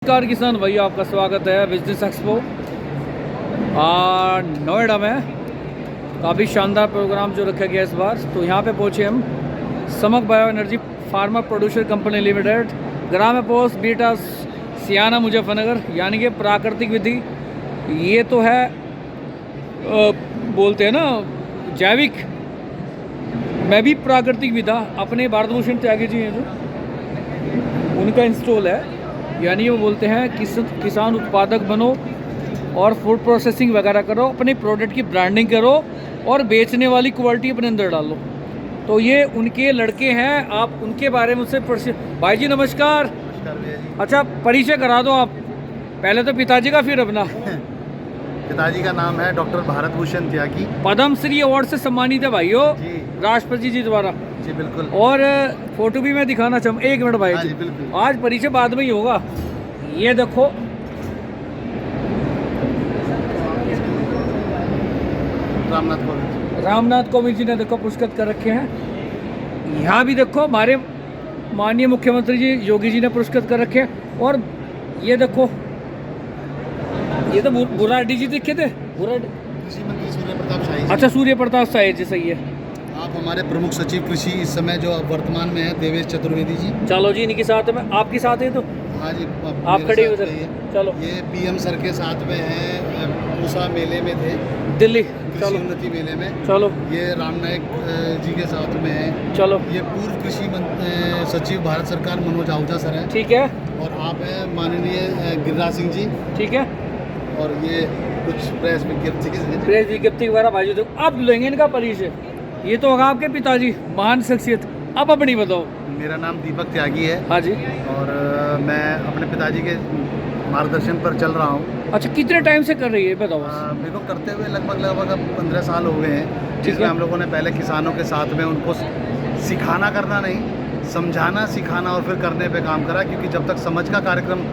नमस्कार किसान भाई, आपका स्वागत है बिजनेस एक्सपो नोएडा में। काफ़ी शानदार प्रोग्राम जो रखा गया इस बार। तो यहाँ पे पहुँचे हम Samak bio energy farmer producer company limited, ग्राम पोस्ट बीटा सियाना मुजफ्फरनगर, यानी कि प्राकृतिक विधि। ये तो है बोलते हैं ना जैविक, मैं भी प्राकृतिक विधा। अपने भारत भूषण त्यागी जी हैं जो उनका इंस्टॉल है, यानी वो बोलते हैं किसान उत्पादक बनो और फूड प्रोसेसिंग वगैरह करो, अपने प्रोडक्ट की ब्रांडिंग करो और बेचने वाली क्वालिटी अपने अंदर डालो। तो ये उनके लड़के हैं, आप उनके बारे में उससे भाई जी नमस्कार। अच्छा, परिचय करा दो आप पहले तो पिताजी का, फिर अपना। पिताजी का नाम है डॉक्टर भारत भूषण त्यागी, पद्म श्री अवार्ड से सम्मानित है भाइयों राष्ट्रपति जी द्वारा। जी बिल्कुल। और फोटो भी मैं दिखाना चाहूँ, एक मिनट भाई जी, आज परिचय बाद में ही होगा। ये देखो रामनाथ कोविंद जी ने देखो पुरस्कृत कर रखे हैं। यहाँ भी देखो हमारे माननीय मुख्यमंत्री जी योगी जी ने पुरस्कृत कर रखे हैं। और ये देखो, ये तो बुराडी जी दिखे थे, कृषि मंत्री सूर्य प्रताप शाही। अच्छा, सूर्य प्रताप शाही जी, सही है। आप हमारे प्रमुख सचिव कृषि इस समय जो वर्तमान में है देवेश चतुर्वेदी जी। चलो जी, इनके साथ में आपके साथ है तो हाँ जी, आप खड़े हुए थे। चलो, ये पीएम सर के साथ में है, पूसा मेले में थे दिल्ली, कृषि उन्नति मेले में। चलो, ये राम नायक जी के साथ में है। चलो, ये पूर्व कृषि सचिव भारत सरकार मनोज आहूजा सर है। ठीक है। और आप हैं माननीय गिरिराज सिंह जी। ठीक है। और ये कुछ प्रेस विज्ञप्ति वगैरह भाई तो अब लेंगे इनका परिचय। ये तो होगा आपके पिताजी, महान शख्सियत। अब अपनी बताओ। मेरा नाम दीपक त्यागी है। हाँ जी। और मैं अपने पिताजी के मार्गदर्शन पर चल रहा हूँ। अच्छा, कितने टाइम से कर रही है बताओ? मेरे को करते हुए लगभग 15 साल हो गए हैं, जिसमें हम लोगों ने पहले किसानों के साथ में उनको सिखाना करना नहीं, समझाना सिखाना और फिर करने पे काम करा। क्योंकि जब तक समझ का कार्यक्रम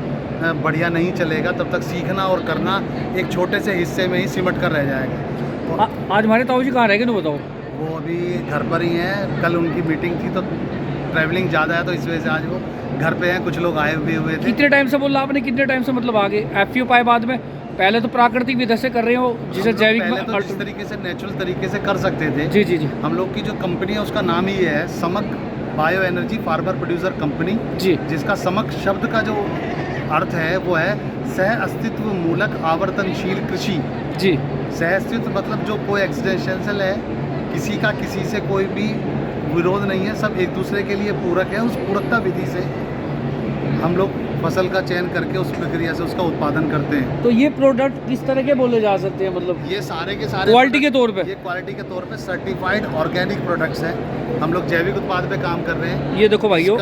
बढ़िया नहीं चलेगा तब तक सीखना और करना एक छोटे से हिस्से में ही सिमट कर रह जाएगा। आज हमारे ताऊ जी कहाँ रह गए ना बताओ? वो अभी घर पर ही हैं। कल उनकी मीटिंग थी तो ट्रैवलिंग ज़्यादा है, तो इस वजह से आज वो घर पे हैं। कुछ लोग आए हुए थे। कितने टाइम से बोला आपने? कितने टाइम से मतलब आगे एफपीओ पाए बाद में? पहले तो प्राकृतिक विधि से कर रहे हो, जिसे जैविक तो जिस तरीके से नेचुरल तरीके से कर सकते थे। जी जी जी। हम लोग की जो कंपनी है उसका नाम ही है Samak bio energy farmer producer company ji, जिसका समक शब्द का जो अर्थ है वो है सह अस्तित्व मूलक आवर्तनशील कृषि। जी, सह अस्तित्व मतलब जो कोई एक्सटेंशनल है, किसी का किसी से कोई भी विरोध नहीं है, सब एक दूसरे के लिए पूरक है। उस पूरकता विधि से हम लोग फसल का चयन करके उस प्रक्रिया से उसका उत्पादन करते हैं। तो ये प्रोडक्ट किस तरह के बोले जा सकते हैं? मतलब ये सारे के सारे क्वालिटी के तौर पे, ये क्वालिटी के तौर पे सर्टिफाइड ऑर्गेनिक प्रोडक्ट्स हैं। हम लोग जैविक उत्पाद पे काम कर रहे हैं। ये देखो भाइयों,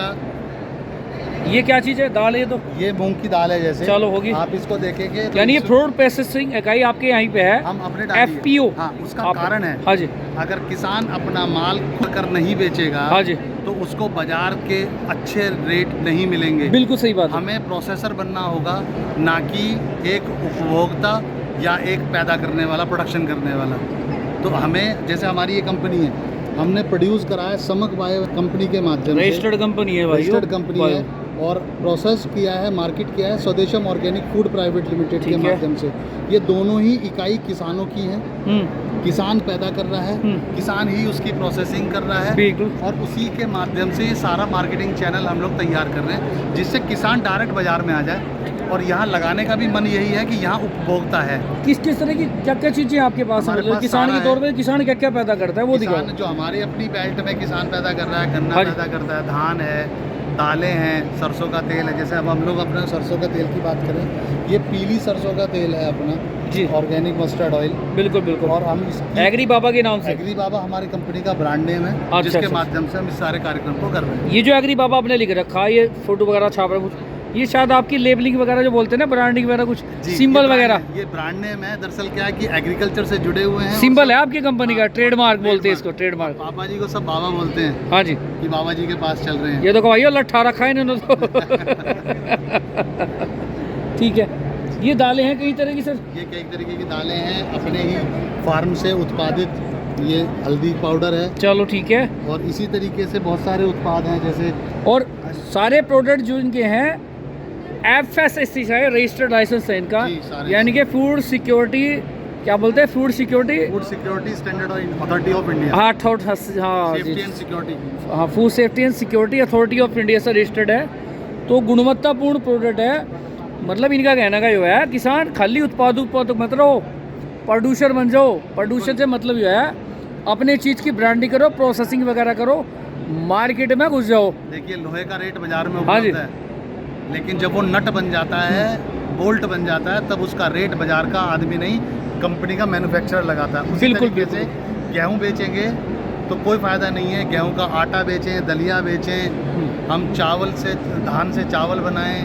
ये क्या चीज़ है? दाल है ये तो? ये मूंग की दाल है जैसे। चलो होगी, आप इसको देखेंगे तो यानी ये फूड प्रोसेसिंग इकाई आपके यहीं पे है। हम अपने एफपीओ। हाँ, उसका कारण है। हाँ जी। अगर किसान अपना माल खुद कर नहीं बेचेगा, हाँ जी, तो उसको बाजार के अच्छे रेट नहीं मिलेंगे। बिल्कुल सही बात। हमें प्रोसेसर बनना होगा, ना कि एक उपभोक्ता या एक पैदा करने वाला, प्रोडक्शन करने वाला। तो हमें, जैसे हमारी ये कंपनी है, हमने प्रोड्यूस करा है समक बायो कंपनी के माध्यम से। रजिस्टर्ड कंपनी है भाई, रजिस्टर्ड कंपनी है। और प्रोसेस किया है, मार्केट किया है स्वदेशम ऑर्गेनिक फूड प्राइवेट लिमिटेड के माध्यम से। ये दोनों ही इकाई किसानों की है। किसान पैदा कर रहा है, किसान ही उसकी प्रोसेसिंग कर रहा है, और उसी के माध्यम से ये सारा मार्केटिंग चैनल हम लोग तैयार कर रहे हैं, जिससे किसान डायरेक्ट बाजार में आ जाए। और यहाँ लगाने का भी मन यही है कि यहाँ उपभोक्ता है। किस किस तरह की क्या क्या चीज़ें आपके पास है? किसान के तौर पे किसान क्या क्या पैदा करता है वो दिखाओ। जो हमारे अपनी बेल्ट में किसान पैदा कर रहा है, गन्ना पैदा करता है, धान है, दालें हैं, सरसों का तेल है। जैसे अब हम लोग अपना सरसों का तेल की बात करें, ये पीली सरसों का तेल है अपना जी, ऑर्गेनिक मस्टर्ड ऑयल। बिल्कुल बिल्कुल। और हम एग्री बाबा के नाम से, एग्री बाबा हमारी कंपनी का ब्रांड नेम है, जिसके माध्यम से हम इस सारे कार्यक्रम को कर रहे हैं। ये जो एग्री बाबा आपने लिख रखा है, ये फोटो वगैरह छाप रहे हैं, ये शायद आपकी लेबलिंग वगैरह जो बोलते हैं ना, ब्रांडिंग वगैरह कुछ सिंबल वगैरह, ये ब्रांड नेम है। दरअसल क्या है कि एग्रीकल्चर से जुड़े हुए हैं, सिंबल है आपकी कंपनी का, ट्रेडमार्क बोलते हैं इसको, ट्रेडमार्क। पापा जी को सब बाबा बोलते हैं। हाँ जी, कि बाबा जी के पास चल रहे हैं। ये देखो भाई, लट्ठा रखा है इन्होंने तो। ठीक है। ये दालें हैं कई तरह की सर? ये कई तरीके की दालें हैं, अपने ही फार्म से उत्पादित। ये हल्दी पाउडर है। चलो ठीक है। और इसी तरीके से बहुत सारे उत्पाद हैं जैसे, और सारे प्रोडक्ट जो इनके हैं FSSAI है, रजिस्टर्ड लाइसेंस है इनका, जी, सारे यानी कि फूड सिक्योरिटी, क्या बोलते हैं, food security, food security standard authority of India, हाँ सेफ्टी एंड सिक्योरिटी। हाँ, food safety and security authority of India से रजिस्टर्ड है। तो गुणवत्तापूर्ण प्रोडक्ट है। मतलब इनका कहना का जो है, किसान खाली उत्पादक मत रहो, प्रोड्यूसर बन जाओ। प्रोड्यूसर से मतलब जो है अपने चीज़ की ब्रांडिंग करो, प्रोसेसिंग वगैरह करो, मार्केट में घुस जाओ। देखिए लोहे का रेट बाजार में हाँ जी। उपलब्ध है, लेकिन जब वो नट बन जाता है, बोल्ट बन जाता है, तब उसका रेट बाजार का आदमी नहीं, कंपनी का मैन्युफैक्चरर लगाता है। उसी बिल्कुल, तरीके से गेहूँ बेचेंगे तो कोई फ़ायदा नहीं है। गेहूँ का आटा बेचें, दलिया बेचें, हम चावल से, धान से चावल बनाएं,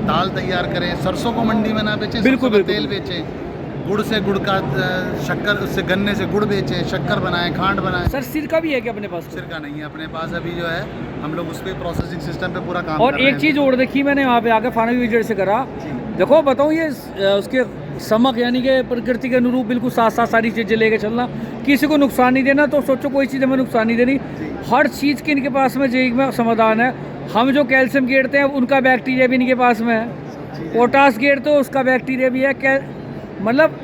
दाल तैयार करें, सरसों को मंडी में ना बेचें, बिल्कुल, सरसों का बिल्कुल। तेल बेचें, गुड़ से गुड़ का शक्कर, उससे गन्ने से गुड़ बेचें, शक्कर बनाएं, खांड बनाएं। सर सिरका भी है क्या अपने पास? सिरका नहीं है अपने पास अभी, जो है हम लोग उस पर प्रोसेसिंग सिस्टम पे पूरा काम और कर रहे एक हैं। चीज़ और देखी मैंने वहाँ पे आके फार्मिंग विजिट से करा, जी। देखो बताऊँ ये उसके समक यानी कि प्रकृति के अनुरूप बिल्कुल साथ साथ सारी चीज़ें लेके चलना, किसी को नुकसान नहीं देना। तो सोचो कोई चीज़ हमें नुकसान नहीं देनी, हर चीज़ के इनके पास में जैविक में समाधान है। हम जो कैल्शियम गेरते हैं उनका बैक्टीरिया भी इनके पास में है, पोटास गेरते हो उसका बैक्टीरिया भी है, क्या मतलब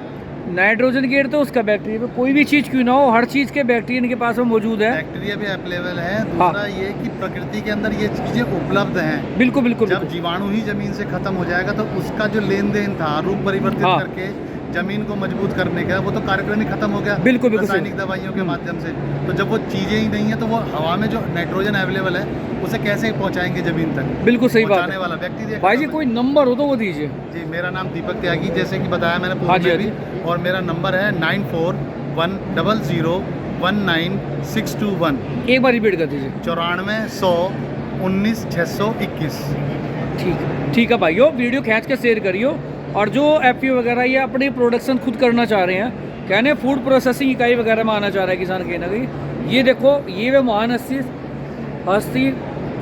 नाइट्रोजन गेरते हो उसका बैक्टीरिया भी। कोई भी चीज़ क्यों ना हो, हर चीज़ के बैक्टीरिया इनके पास में मौजूद है। बैक्टीरिया भी अवेलेबल है। दूसरा ये कि प्रकृति के अंदर ये चीज़ें उपलब्ध हैं। बिल्कुल बिल्कुल जब बिल्कुल। जीवाणु ही जमीन से खत्म हो जाएगा तो उसका जो लेन देन था रूप परिवर्तित हाँ। करके जमीन को मजबूत करने का, वो तो कार्यक्रम ही खत्म हो गया बिल्कुल, बिल्कुल रासायनिक दवाइयों के माध्यम से। तो जब वो चीज़ें ही नहीं है तो वो हवा में जो नाइट्रोजन अवेलेबल है उसे कैसे पहुंचाएंगे जमीन तक? बिल्कुल सही बात पहुंचाने है। वाला बैक्टीरिया भाई जी खत्म है। कोई नंबर हो तो वो दीजिए। जी, मेरा नाम दीपक त्यागी, जैसे कि बताया मैंने हाँ जी, पूर्व हाँ में भी, और मेरा नंबर है 9410019621, एक बार रिपीट कर दीजिए। 94-100-19-621। ठीक है भाइयों, वीडियो खींच के शेयर करियो। और जो एफपीओ वगैरह ये अपनी प्रोडक्शन खुद करना चाह रहे हैं, कहने फूड प्रोसेसिंग इकाई वगैरह में आना चाह रहा है किसान कहीं ना कहीं, ये देखो ये वे महान हस्ती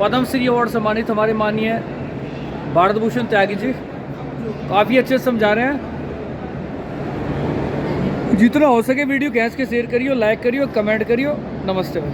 पद्मश्री अवार्ड सम्मानित हमारे माननीय भारत भूषण त्यागी जी काफ़ी अच्छे से समझा रहे हैं। जितना हो सके वीडियो खींच के शेयर करियो, लाइक करियो, कमेंट करियो। नमस्ते भाई।